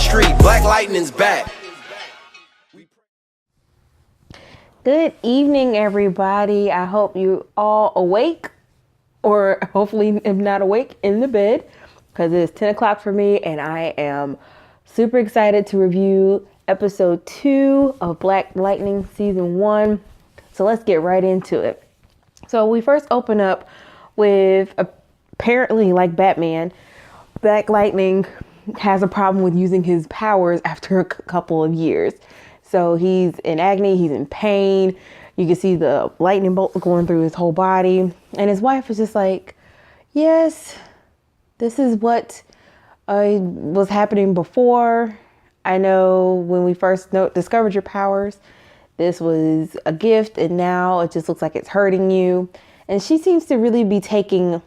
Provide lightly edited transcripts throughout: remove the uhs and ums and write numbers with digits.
street. Black Lightning's back. Good evening, everybody. I hope you all awake, or hopefully if not awake, in the bed, because it's 10 o'clock for me and I am super excited to review episode 2 of Black Lightning season 1. So let's get right into it. So we first open up with, apparently like Batman, Black Lightning has a problem with using his powers after a couple of years. So he's in agony, he's in pain. You can see the lightning bolt going through his whole body. And his wife is just like, yes, this is what was happening before. I know when we first discovered your powers, this was a gift, and now it just looks like it's hurting you. And she seems to really be taking,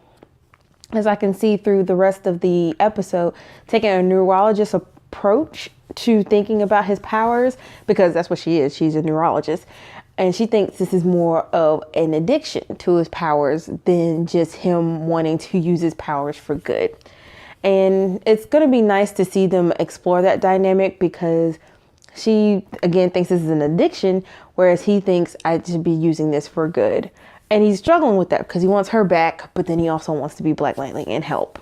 as I can see through the rest of the episode, taking a neurologist approach to thinking about his powers, because that's what she is. She's a neurologist, and she thinks this is more of an addiction to his powers than just him wanting to use his powers for good. And it's going to be nice to see them explore that dynamic, because she again thinks this is an addiction, whereas he thinks I should be using this for good. And he's struggling with that because he wants her back, but then he also wants to be Black Lightning and help.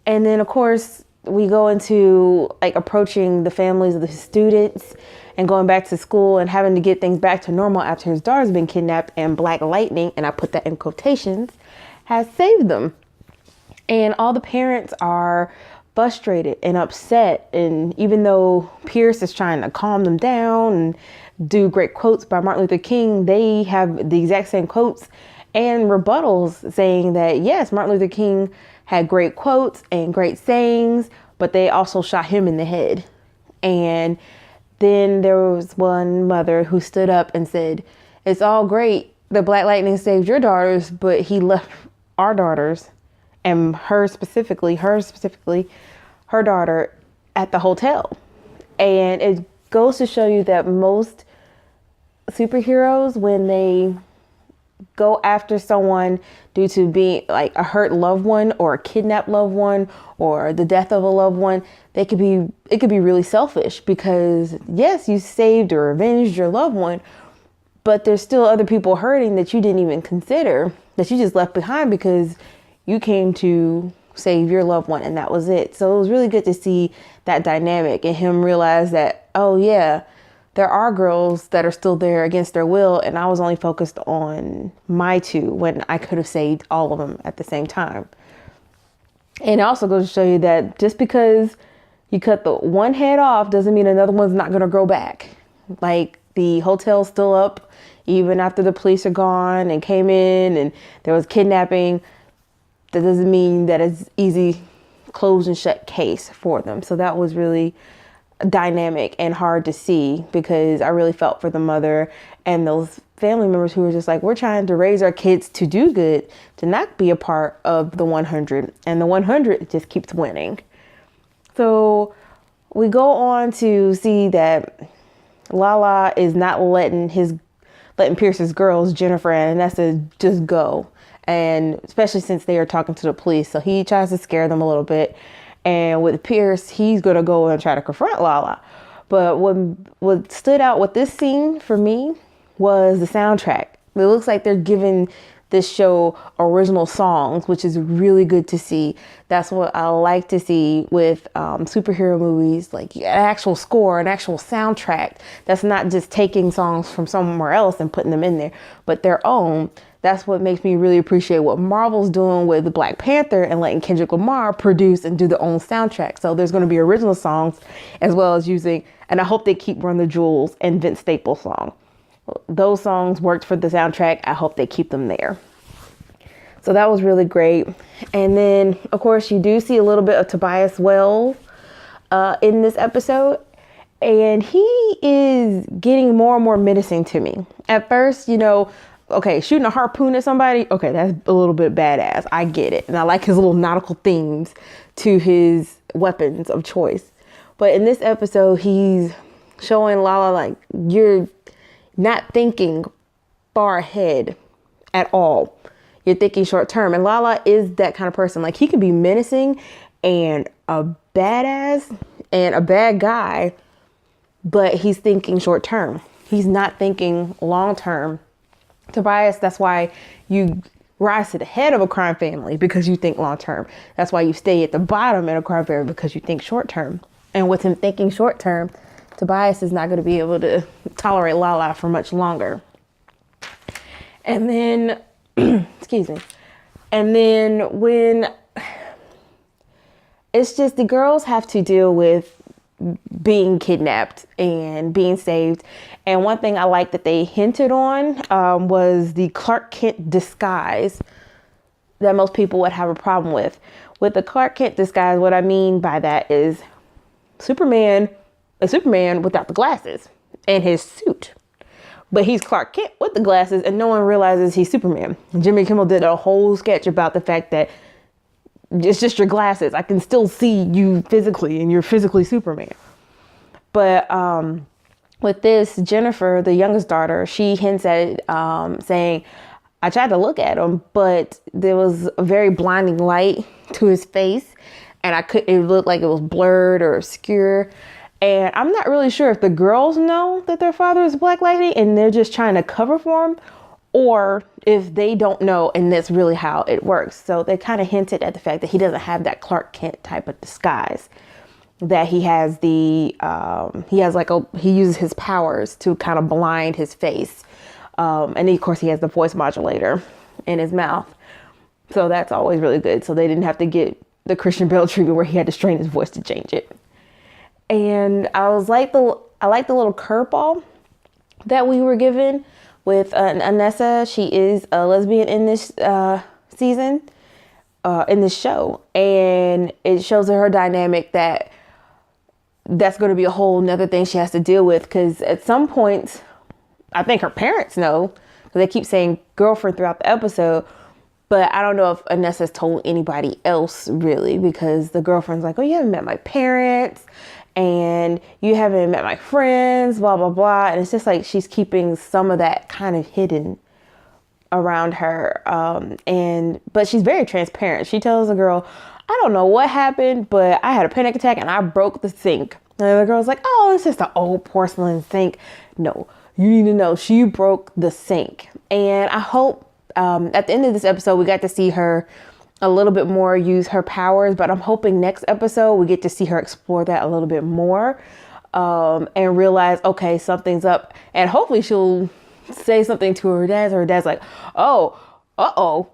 And then of course we go into like approaching the families of the students and going back to school and having to get things back to normal after his daughter's been kidnapped, and Black Lightning, and I put that in quotations, has saved them. And all the parents are frustrated and upset. And even though Pierce is trying to calm them down and do great quotes by Martin Luther King, they have the exact same quotes and rebuttals saying that, yes, Martin Luther King had great quotes and great sayings, but they also shot him in the head. And then there was one mother who stood up and said, it's all great that Black Lightning saved your daughters, but he left our daughters, and her specifically, her daughter, at the hotel. And it goes to show you that most superheroes, when they go after someone due to being like a hurt loved one or a kidnapped loved one or the death of a loved one, it could be really selfish, because yes, you saved or avenged your loved one, but there's still other people hurting that you didn't even consider, that you just left behind because you came to save your loved one, and that was it. So it was really good to see that dynamic and him realize that, oh yeah, there are girls that are still there against their will, and I was only focused on my two when I could have saved all of them at the same time. And it also goes to show you that just because you cut the one head off doesn't mean another one's not going to grow back. Like, the hotel's still up even after the police are gone and came in and there was kidnapping. That doesn't mean that it's easy closed and shut case for them. So that was really dynamic and hard to see, because I really felt for the mother and those family members who were just like, we're trying to raise our kids to do good, to not be a part of the 100, and the 100 just keeps winning. So we go on to see that Lala is not letting Pierce's girls, Jennifer and Vanessa, just go. And especially since they are talking to the police. So he tries to scare them a little bit. And with Pierce, he's going to go and try to confront Lala. But what stood out with this scene for me was the soundtrack. It looks like they're giving this show original songs, which is really good to see. That's what I like to see with superhero movies, like an actual score, an actual soundtrack. That's not just taking songs from somewhere else and putting them in there, but their own. That's what makes me really appreciate what Marvel's doing with Black Panther and letting Kendrick Lamar produce and do their own soundtrack. So there's going to be original songs as well as using, and I hope they keep Run the Jewels and Vince Staples song. Those songs worked for the soundtrack. I hope they keep them there. So that was really great. And then, of course, you do see a little bit of Tobias Wells in this episode. And he is getting more and more menacing to me. At first, okay, shooting a harpoon at somebody, okay, that's a little bit badass. I get it. And I like his little nautical themes to his weapons of choice. But in this episode, he's showing Lala, like, you're not thinking far ahead at all. You're thinking short term. And Lala is that kind of person. Like, he can be menacing and a badass and a bad guy, but he's thinking short term. He's not thinking long term. Tobias, that's why you rise to the head of a crime family, because you think long term. That's why you stay at the bottom in a crime family, because you think short term. And with him thinking short term, Tobias is not going to be able to tolerate Lala for much longer. And then, excuse me. And then when it's just the girls have to deal with being kidnapped and being saved. And one thing I like that they hinted on was the Clark Kent disguise that most people would have a problem with. With the Clark Kent disguise, what I mean by that is a Superman without the glasses and his suit. But he's Clark Kent with the glasses, and no one realizes he's Superman. Jimmy Kimmel did a whole sketch about the fact that it's just your glasses. I can still see you physically, and you're physically Superman. But with this, Jennifer, the youngest daughter, she hints at it, saying, I tried to look at him, but there was a very blinding light to his face, and it looked like it was blurred or obscure. And I'm not really sure if the girls know that their father is Black Lightning and they're just trying to cover for him, or if they don't know and that's really how it works. So they kind of hinted at the fact that he doesn't have that Clark Kent type of disguise, that he has he uses his powers to kind of blind his face. And of course he has the voice modulator in his mouth. So that's always really good. So they didn't have to get the Christian Bale treatment where he had to strain his voice to change it. And I like the little curveball that we were given with Anessa. She is a lesbian in this season, in this show. And it shows her dynamic that's going to be a whole nother thing she has to deal with. Because at some point, I think her parents know, because they keep saying girlfriend throughout the episode. But I don't know if Anessa's told anybody else really, because the girlfriend's like, oh, you haven't met my parents. And you haven't met my friends, blah, blah, blah. And it's just like she's keeping some of that kind of hidden around her. But she's very transparent. She tells the girl, I don't know what happened, but I had a panic attack and I broke the sink. And the girl's like, oh, it's just an old porcelain sink. No, you need to know she broke the sink. And I hope at the end of this episode, we got to see her a little bit more use her powers, but I'm hoping next episode we get to see her explore that a little bit more, and realize, okay, something's up, and hopefully she'll say something to her dad, so her dad's like, oh,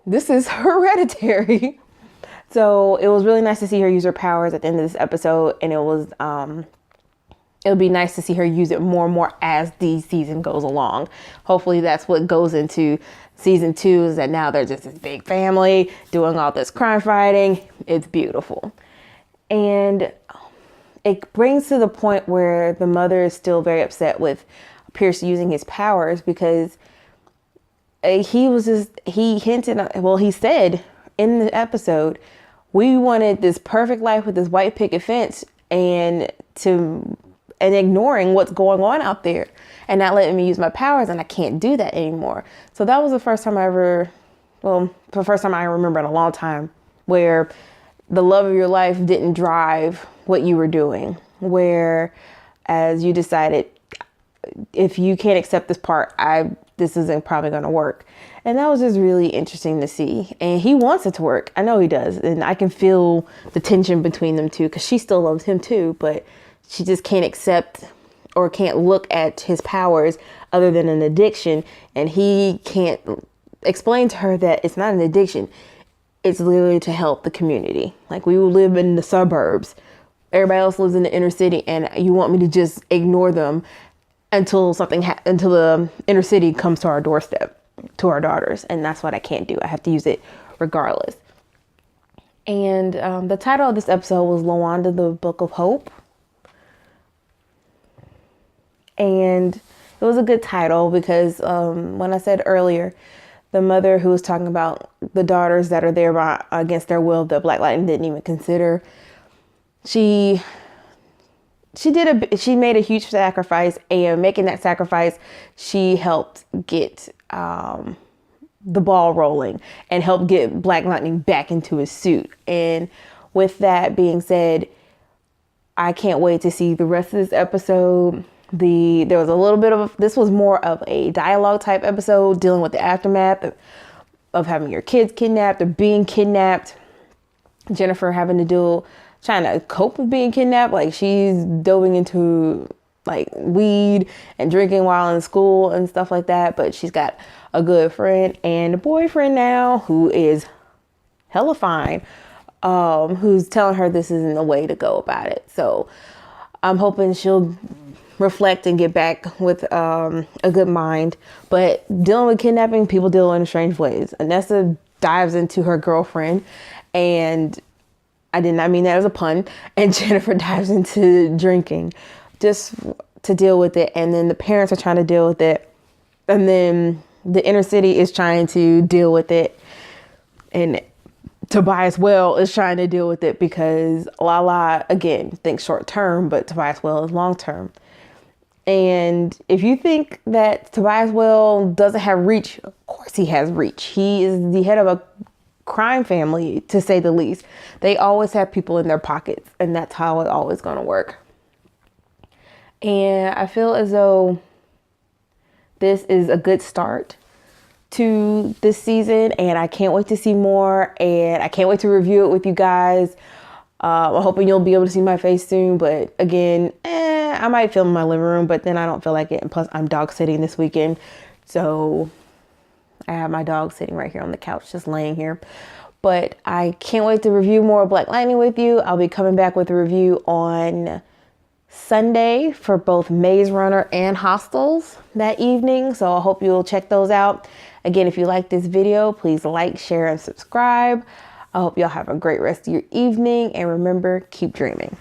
this is hereditary. So it was really nice to see her use her powers at the end of this episode, and it'll be nice to see her use it more and more as the season goes along. Hopefully that's what goes into season 2, is that now they're just this big family doing all this crime fighting. It's beautiful. And it brings to the point where the mother is still very upset with Pierce using his powers, because he said in the episode, we wanted this perfect life with this white picket fence and ignoring what's going on out there and not letting me use my powers, and I can't do that anymore. So that was the first time I remember in a long time where the love of your life didn't drive what you were doing, where as you decided, if you can't accept this part, this isn't probably going to work. And that was just really interesting to see. And he wants it to work. I know he does. And I can feel the tension between them two, because she still loves him too, but she just can't accept or can't look at his powers other than an addiction. And he can't explain to her that it's not an addiction. It's literally to help the community. Like, we live in the suburbs. Everybody else lives in the inner city, and you want me to just ignore them until until the inner city comes to our doorstep, to our daughters. And that's what I can't do. I have to use it regardless. And the title of this episode was Lawanda, the Book of Hope. And it was a good title because when I said earlier, the mother who was talking about the daughters that are there against their will, that Black Lightning didn't even consider, she made a huge sacrifice, and making that sacrifice, she helped get the ball rolling and helped get Black Lightning back into his suit. And with that being said, I can't wait to see the rest of this episode. There was a little bit of, this was more of a dialogue type episode dealing with the aftermath of having your kids kidnapped or being kidnapped. Jennifer having to trying to cope with being kidnapped. Like, she's delving into like weed and drinking while in school and stuff like that. But she's got a good friend and a boyfriend now who is hella fine, who's telling her this isn't the way to go about it. So I'm hoping she'll reflect and get back with a good mind. But dealing with kidnapping, people deal in strange ways. Anessa dives into her girlfriend, and I did not mean that as a pun, and Jennifer dives into drinking just to deal with it. And then the parents are trying to deal with it, and then the inner city is trying to deal with it, and Tobias Well is trying to deal with it because Lala, again, thinks short term, but Tobias Well is long term. And if you think that Tobias Well doesn't have reach, of course he has reach. He is the head of a crime family, to say the least. They always have people in their pockets, and that's how it's always going to work. And I feel as though this is a good start to this season, and I can't wait to see more, and I can't wait to review it with you guys. I'm hoping you'll be able to see my face soon, but again, I might film in my living room, but then I don't feel like it. And plus, I'm dog sitting this weekend, so I have my dog sitting right here on the couch, just laying here. But I can't wait to review more Black Lightning with you. I'll be coming back with a review on Sunday for both Maze Runner and Hostels that evening, so I hope you'll check those out. Again, if you like this video, please like, share, and subscribe. I hope y'all have a great rest of your evening, and remember, keep dreaming.